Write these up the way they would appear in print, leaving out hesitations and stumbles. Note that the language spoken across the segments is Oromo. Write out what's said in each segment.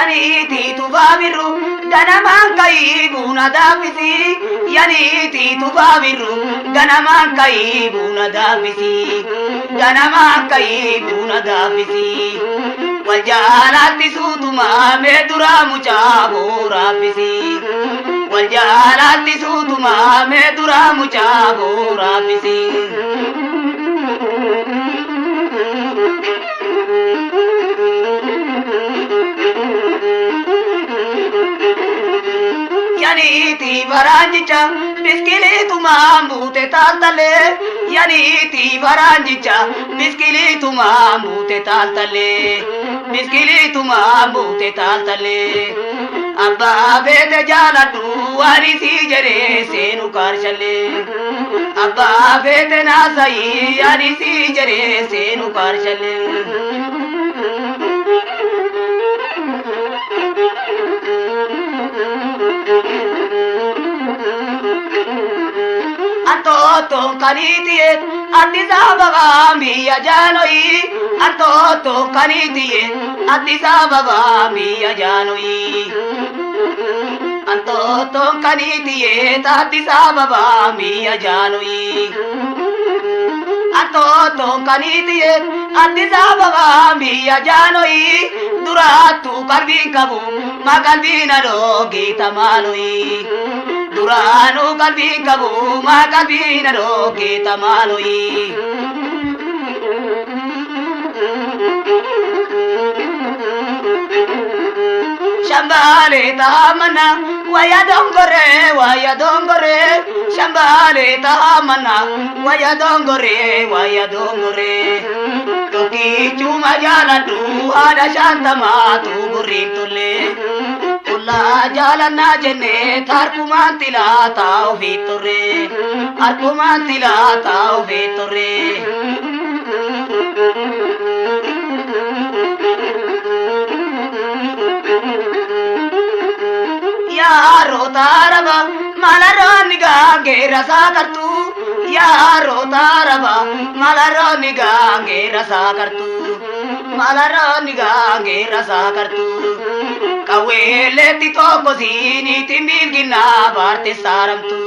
يانيتي تبابر غنمان كيبون دافسي يانيتي تبابر غنمان كيبون دافسي غنمان كيبون دافسي والجالات سوتما مدرا مجابو رافسي والجالات سوتما مدرا مجابو رافسي يانيتي برانجيچا بسكيلي تمام بوته تالتلي يانيتي برانجيچا بسكيلي تمام بوته تالتلي بسكيلي تمام بوته تالتلي أبا بيت جالدو وارثي جري سينو كارشلي أبا بيت ناسي وارثي جري سينو كارشلي Antoto kanitiye Addisa Ababa miya janoi Antoto kanitiye Addisa Ababa miya janoi Antoto kanitiye Addisa Ababa miya janoi Antoto kanitiye Addisa Ababa miya janoi Duratu kalbi kabu makalbi naro gita maloi Duranu kalbi kabu makalbi naro gita maloi Shambale tamana waya dongore Shambale tamana waya dongore Toki cuma jalan tu ada shantama tu gurin tule Ulla jalan najene thar kumantila tau vitore ar kumantila tau vitore Yaro taraba malaroni gange rasa kartu Yaro taraba malaroni gange rasa kartu Malaroni gange rasa kartu Kawele tito kozini timirgina barte saramtu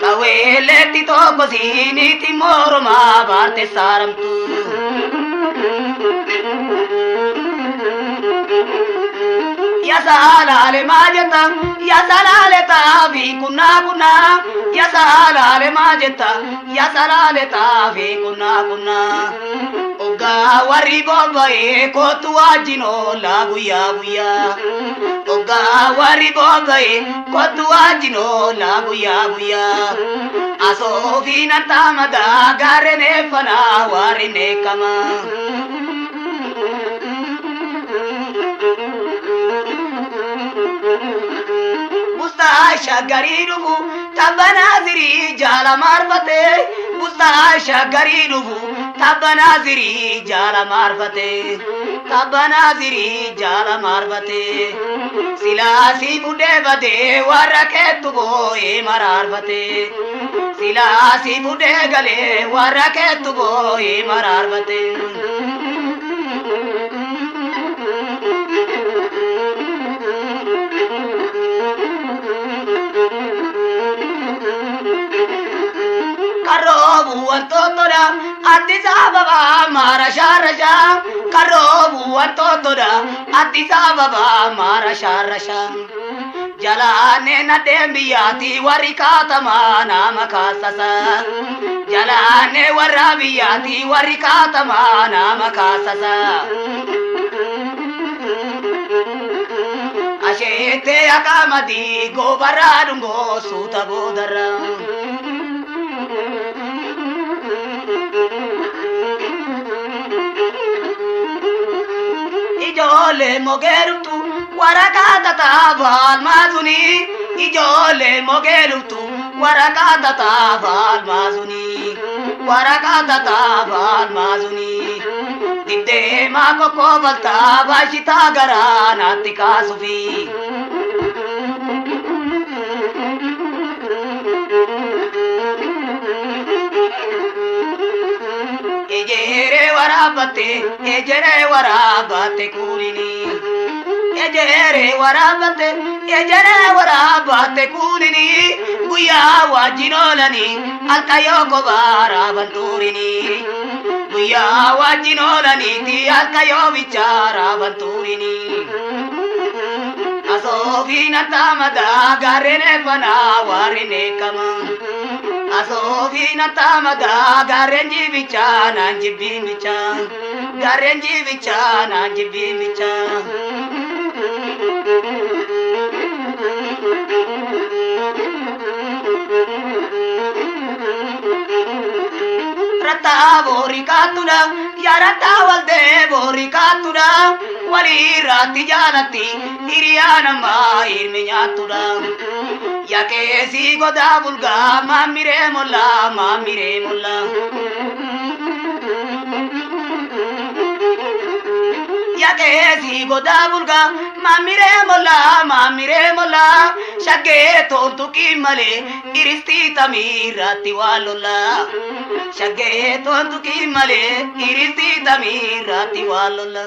Kawele tito kozini timoroma barte saramtu Ya salale majeta ya salale tavi kuna ya salale majeta ya salale tavi kuna Oga wari bobae ko tu ajino la guya Oga wari bobae ko tu ajino la guya Aso fina tamada garene fana warine kama Mustasha garinubu tabanaziri jala marfate Mustasha garinubu tabanaziri jala marfate Silasi bude bade waraketu boye mararfate Silasi bude gale waraketu boye mararfate Karobu antotora Addis Ababa marasharasha Karobu antotora Addis Ababa marasharasha Jalane na dembiyati warikata mana makasasa Jalane warabiyati warikata mana makasasa Ashete akamadi gobaradungo suta bodara Ijole mogerutu warakata tabal mazuni Ijole mogerutu warakata tabal mazuni Didde mako kobalta bashita garana tika sufi ejere warabate kurini ejere warabate kunini guya wajinolani alkayoko barabanturini guya wajinolani ti alkayo bichara banturini asofina tamada garene bana warine kama asofina tamada garenji bichana jibin bicha garenji bichana jibin bicha rata bori katuna ya rata walde bori katuna wali rati janati iriyana ma irminyatuna ya kesi goda bulga mamire molla ya kesi goda bulga mamire molla shage tontu kimale iristi tamirati walola shage tontu kimale iristi tamirati walola